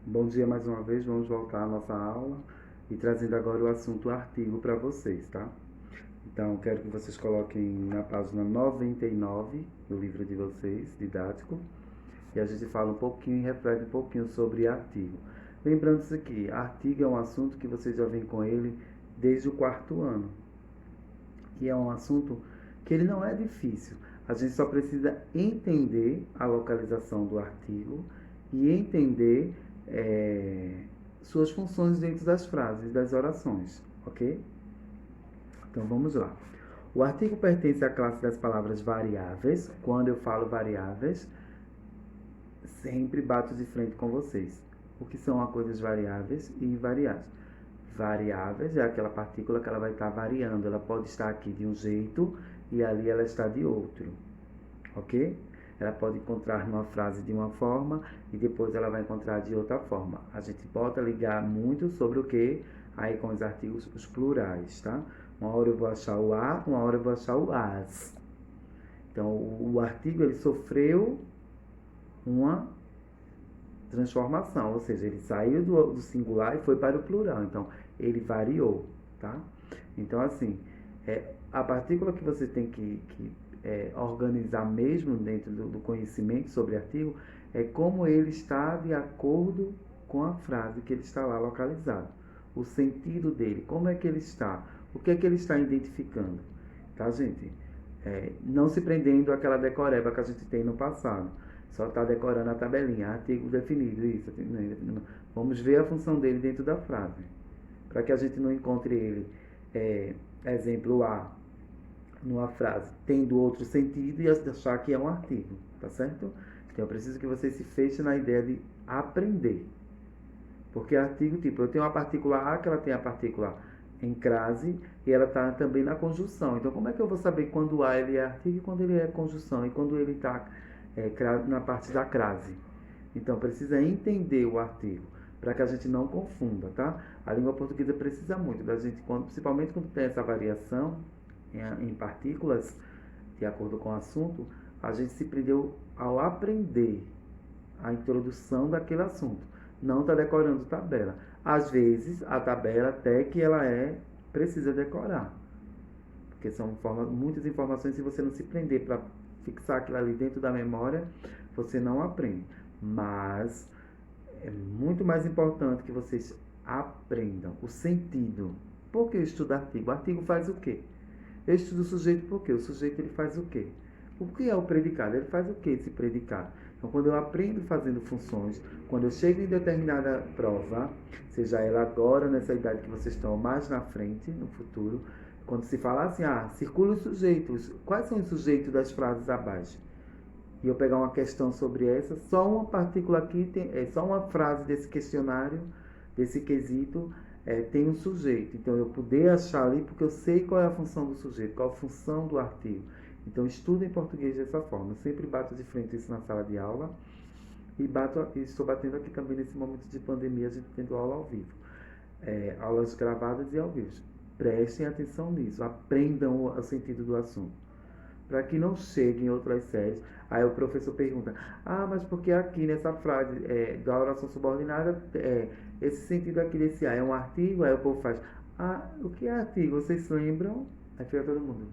Bom dia mais uma vez, vamos voltar à nossa aula e trazendo agora o assunto artigo para vocês, tá? Então, quero que vocês coloquem na página 99 do livro de vocês, didático, e a gente fala um pouquinho e reflete um pouquinho sobre artigo. Lembrando isso aqui, artigo é um assunto que vocês já vêm com ele desde o quarto ano, que é um assunto que ele não é difícil. A gente só precisa entender a localização do artigo e entender suas funções dentro das frases e das orações, ok? Então vamos lá. O artigo pertence à classe das palavras variáveis. Quando eu falo variáveis, sempre bato de frente com vocês. O que são coisas variáveis e invariáveis? Variáveis é aquela partícula que ela vai estar variando. Ela pode estar aqui de um jeito e ali ela está de outro, ok? Ela pode encontrar numa frase de uma forma e depois ela vai encontrar de outra forma. A gente bota ligar muito sobre o que? Aí com os artigos, os plurais, tá? Uma hora eu vou achar o a, uma hora eu vou achar o as. Então, o artigo ele sofreu uma transformação, ou seja, ele saiu do singular e foi para o plural. Então, ele variou, tá? Então, assim, a partícula que você tem que organizar mesmo dentro do conhecimento sobre artigo é como ele está de acordo com a frase que ele está lá localizado. O sentido dele, como é que ele está, o que é que ele está identificando, tá, gente? Não se prendendo àquela decoreba que a gente tem no passado. Só está decorando a tabelinha, artigo definido, isso. Vamos ver a função dele dentro da frase. Para que a gente não encontre ele, exemplo A, numa frase, tendo outro sentido e achar que é um artigo, tá certo? Então eu preciso que você se feche na ideia de aprender. Porque artigo, tipo, eu tenho uma partícula A, que ela tem a partícula em crase, e ela está também na conjunção. Então, como é que eu vou saber quando o A ele é artigo e quando ele é conjunção, e quando ele está na parte da crase? Então, precisa entender o artigo, para que a gente não confunda, tá? A língua portuguesa precisa muito da gente, principalmente quando tem essa variação em partículas, de acordo com o assunto, a gente se prendeu ao aprender a introdução daquele assunto. Não está decorando tabela. Às vezes, a tabela até que ela precisa decorar. Porque são muitas informações, se você não se prender para fixar aquilo ali dentro da memória, você não aprende. Mas é muito mais importante que vocês aprendam o sentido. Por que eu estudo artigo? O artigo faz o quê? Eu estudo o sujeito por quê? O sujeito ele faz o quê? O que é o predicado? Ele faz o que esse predicado? Então, quando eu aprendo fazendo funções, quando eu chego em determinada prova, seja ela agora, nessa idade que vocês estão, mais na frente, no futuro, quando se fala assim, circula os sujeitos, quais são os sujeitos das frases abaixo? E eu pegar uma questão sobre essa, só uma partícula aqui, só uma frase desse questionário, desse quesito, tem um sujeito. Então eu poder achar ali, porque eu sei qual é a função do sujeito, qual a função do artigo. Então estudo em português dessa forma. Eu sempre bato de frente isso na sala de aula e estou batendo aqui também nesse momento de pandemia, a gente tendo aula ao vivo. Aulas gravadas e ao vivo. Prestem atenção nisso, aprendam o sentido do assunto para que não chegue em outras séries. Aí o professor pergunta, mas porque aqui nessa frase da oração subordinada, esse sentido aqui desse A é um artigo? Aí o povo faz, o que é artigo? Vocês se lembram? Aí fica todo mundo,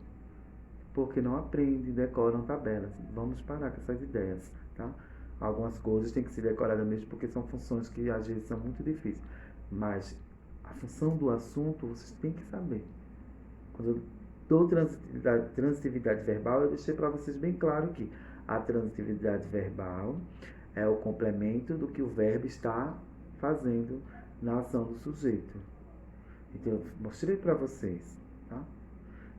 porque não aprende, decoram tabelas. Vamos parar com essas ideias, tá? Algumas coisas têm que ser decoradas mesmo, porque são funções que às vezes são muito difíceis. Mas a função do assunto vocês têm que saber. Quando eu dou transitividade verbal, eu deixei para vocês bem claro que a transitividade verbal é o complemento do que o verbo está fazendo na ação do sujeito. Então, eu mostrei para vocês, tá?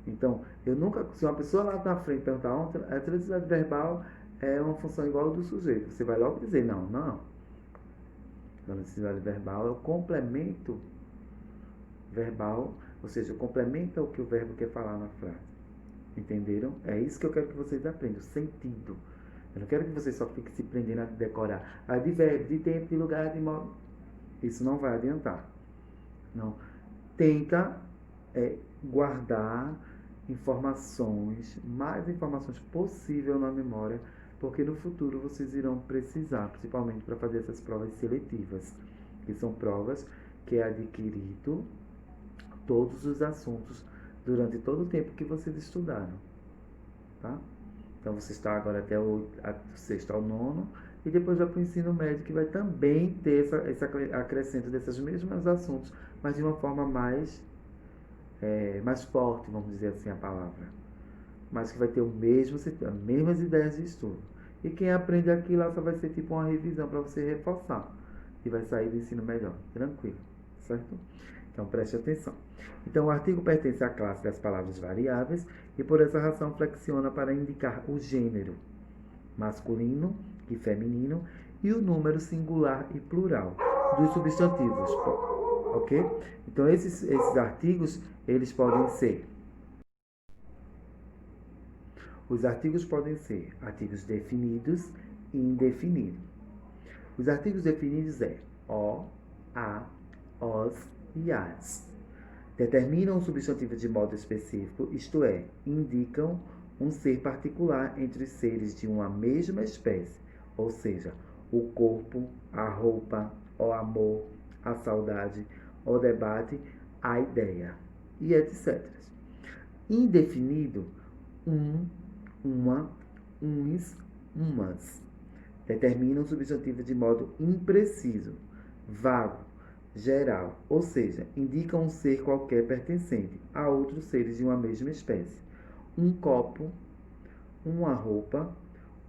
Então, eu nunca, se uma pessoa lá na frente perguntar, a transitividade verbal é uma função igual ao do sujeito, você vai logo dizer, não, não. A transitividade verbal é o complemento verbal, ou seja, complementa o que o verbo quer falar na frase. Entenderam? É isso que eu quero que vocês aprendam, o sentido. Eu não quero que vocês só fiquem se prendendo a decorar. De verbo, de tempo, de lugar, de modo. Isso não vai adiantar. Não. Tenta guardar informações, mais informações possível na memória, porque no futuro vocês irão precisar, principalmente para fazer essas provas seletivas, que são provas que é adquirido todos os assuntos durante todo o tempo que vocês estudaram, tá? Então você está agora até o sexto ao nono, e depois vai para o ensino médio, que vai também ter esse acrescento desses mesmos assuntos, mas de uma forma mais forte, vamos dizer assim a palavra. Mas que vai ter as mesmas ideias de estudo. E quem aprende aqui lá só vai ser tipo uma revisão para você reforçar. E vai sair do ensino melhor, tranquilo, certo? Então preste atenção. Então o artigo pertence à classe das palavras variáveis e por essa razão flexiona para indicar o gênero masculino e feminino e o número singular e plural dos substantivos, ok? Então esses artigos, eles podem ser, os artigos podem ser artigos definidos e indefinidos. Os artigos definidos é o, a, os e as. Determinam o substantivo de modo específico, isto é, indicam um ser particular entre os seres de uma mesma espécie, ou seja, o corpo, a roupa, o amor, a saudade, o debate, a ideia, e etc. Indefinido, uma, uns, umas. Determinam o substantivo de modo impreciso, vago, geral, ou seja, indicam um ser qualquer pertencente a outros seres de uma mesma espécie. Um copo, uma roupa,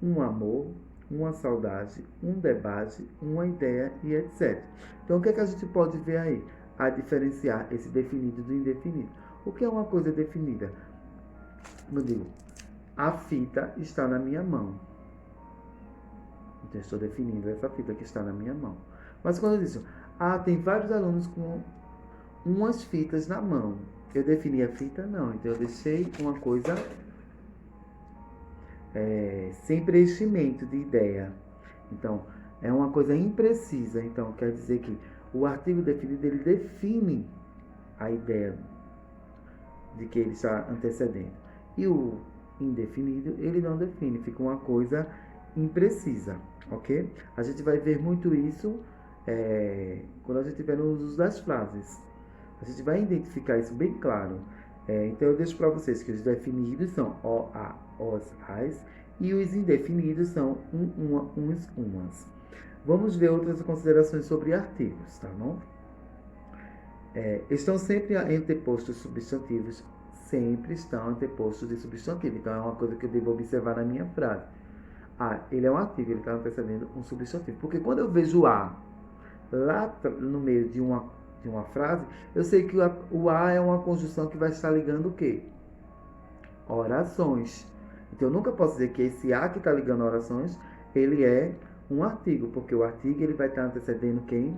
um amor, uma saudade, um debate, uma ideia e etc. Então, o que é que a gente pode ver aí? A diferenciar esse definido do indefinido. O que é uma coisa definida? Eu digo, a fita está na minha mão. Então, eu estou definindo essa fita que está na minha mão. Mas quando eu disse, tem vários alunos com umas fitas na mão. Eu defini a fita? Não. Então, eu deixei uma coisa sem preenchimento de ideia. Então, é uma coisa imprecisa. Então, quer dizer que o artigo definido, ele define a ideia de que ele está antecedendo. E o indefinido, ele não define. Fica uma coisa imprecisa, ok? A gente vai ver muito isso quando a gente estiver no uso das frases. A gente vai identificar isso bem claro. Então eu deixo para vocês que os definidos são o, a, os, as, e os indefinidos são uma, uns, umas. Vamos ver outras considerações sobre artigos, tá bom? Estão sempre antepostos substantivos, sempre estão antepostos de substantivo. Então é uma coisa que eu devo observar na minha frase. Ele é um artigo, ele está antecedendo um substantivo. Porque quando eu vejo a lá no meio de uma frase, eu sei que o a é uma conjunção que vai estar ligando o quê? Orações. Então eu nunca posso dizer que esse a que está ligando orações, ele é um artigo, porque o artigo ele vai estar antecedendo quem?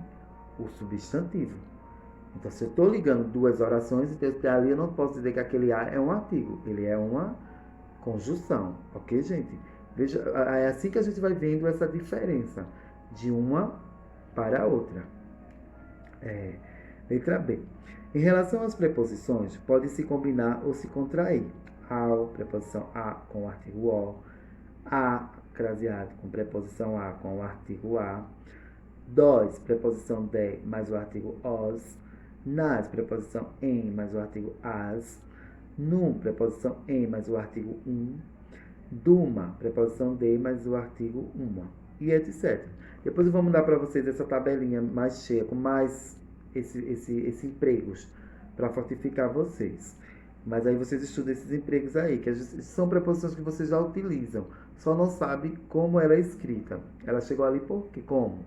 O substantivo. Então se eu estou ligando duas orações, então ali eu não posso dizer que aquele a é um artigo, ele é uma conjunção, ok, gente? Veja, é assim que a gente vai vendo essa diferença de uma para a outra. Letra B. Em relação às preposições, pode-se combinar ou se contrair. Ao, preposição a com o artigo o. A, craseado com preposição a com o artigo a. Dos, preposição de mais o artigo os. Nas, preposição em mais o artigo as. Num, preposição em mais o artigo Duma, preposição de mais o artigo uma. E etc. Depois eu vou mandar para vocês essa tabelinha mais cheia, com mais esses empregos, para fortificar vocês. Mas aí vocês estudam esses empregos aí, que são preposições que vocês já utilizam, só não sabe como ela é escrita. Ela chegou ali por quê? Como?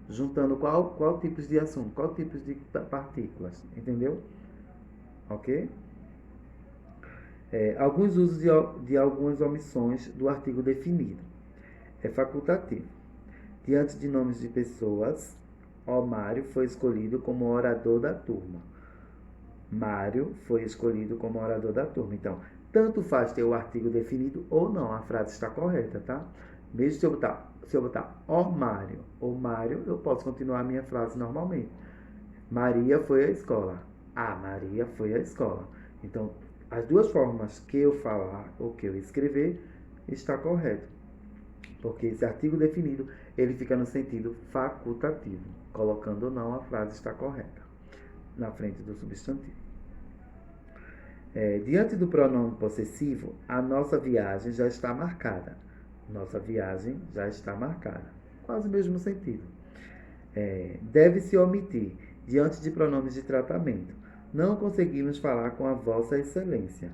Juntando qual tipos de assunto, qual tipos de partículas, entendeu? Ok? Alguns usos de algumas omissões do artigo definido. É facultativo. Diante de nomes de pessoas, Mário foi escolhido como orador da turma. Mário foi escolhido como orador da turma. Então, tanto faz ter o artigo definido ou não, a frase está correta, tá? Mesmo se eu botar Mário ou Mário, eu posso continuar a minha frase normalmente. Maria foi à escola. Maria foi à escola. Então, as duas formas que eu falar ou que eu escrever está correto. porque esse artigo definido, ele fica no sentido facultativo, colocando ou não a frase está correta, na frente do substantivo. Diante do pronome possessivo, a nossa viagem já está marcada. Nossa viagem já está marcada. Quase o mesmo sentido. Deve-se omitir, diante de pronomes de tratamento. Não conseguimos falar com a vossa excelência.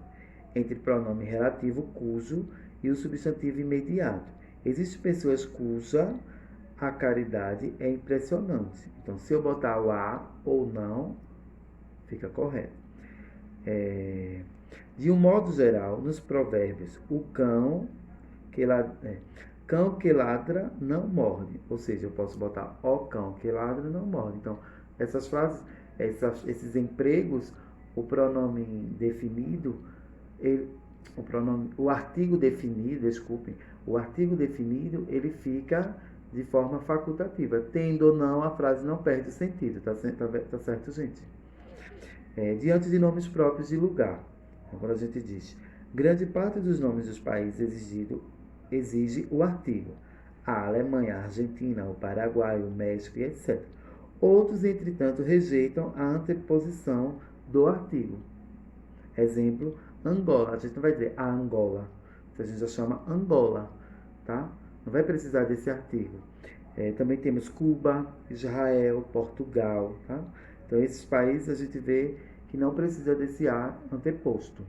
Entre pronome relativo, cujo, e o substantivo imediato. Existem pessoas cuja a caridade é impressionante. Então, se eu botar o a ou não, fica correto. De um modo geral, nos provérbios, o cão que ladra não morde. Ou seja, eu posso botar o cão que ladra não morde. Então, essas frases, esses empregos, o pronome definido, o artigo definido, ele fica de forma facultativa. Tendo ou não, a frase não perde o sentido. Tá certo, gente? Diante de nomes próprios de lugar. Então, quando a gente diz, grande parte dos nomes dos países exige o artigo. A Alemanha, a Argentina, o Paraguai, o México e etc. Outros, entretanto, rejeitam a anteposição do artigo. Exemplo, Angola. A gente não vai dizer a Angola. A gente já chama Angola, tá? Não vai precisar desse artigo. Também temos Cuba, Israel, Portugal, tá? Então, esses países a gente vê que não precisa desse A anteposto.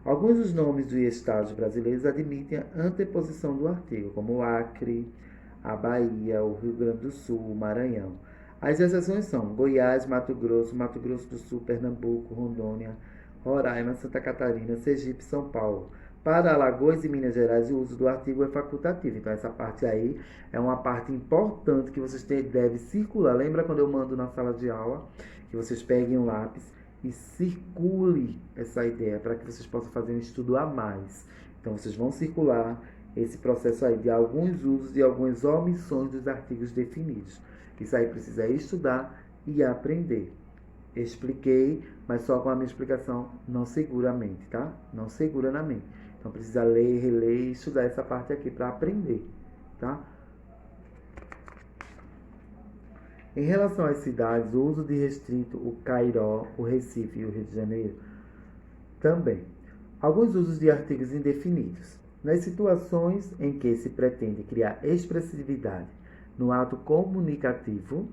Alguns dos nomes dos estados brasileiros admitem a anteposição do artigo, como o Acre, a Bahia, o Rio Grande do Sul, o Maranhão. As exceções são Goiás, Mato Grosso do Sul, Pernambuco, Rondônia, Roraima, Santa Catarina, Sergipe, São Paulo. Para Alagoas e Minas Gerais, o uso do artigo é facultativo. Então, essa parte aí é uma parte importante que vocês devem circular. Lembra quando eu mando na sala de aula que vocês peguem um lápis e circule essa ideia para que vocês possam fazer um estudo a mais. Então, vocês vão circular esse processo aí de alguns usos e algumas omissões dos artigos definidos. Isso aí precisa estudar e aprender. Expliquei, mas só com a minha explicação não segura a mente, tá? Não segura na mente. Então precisa ler, reler e estudar essa parte aqui para aprender, tá? Em relação às cidades, o uso de restrito, o Cairó, o Recife e o Rio de Janeiro, também. Alguns usos de artigos indefinidos. Nas situações em que se pretende criar expressividade no ato comunicativo,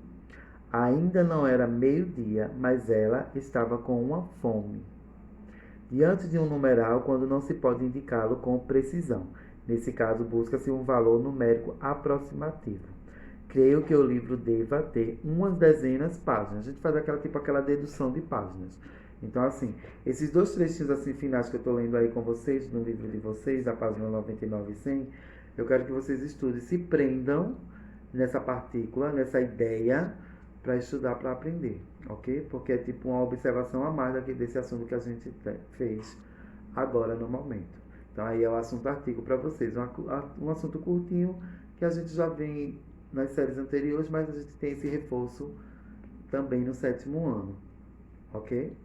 ainda não era meio-dia, mas ela estava com uma fome. Diante de um numeral, quando não se pode indicá-lo com precisão. Nesse caso, busca-se um valor numérico aproximativo. Creio que o livro deva ter umas dezenas de páginas. A gente faz aquela dedução de páginas. Então, assim, esses dois trechinhos assim, finais que eu estou lendo aí com vocês, no livro de vocês, da página 99 e 100, eu quero que vocês estudem, se prendam nessa partícula, nessa ideia, para estudar, para aprender, ok? Porque é tipo uma observação a mais desse assunto que a gente fez agora no momento. Então aí é o assunto artigo para vocês, um assunto curtinho que a gente já vem nas séries anteriores, mas a gente tem esse reforço também no 7º ano, ok?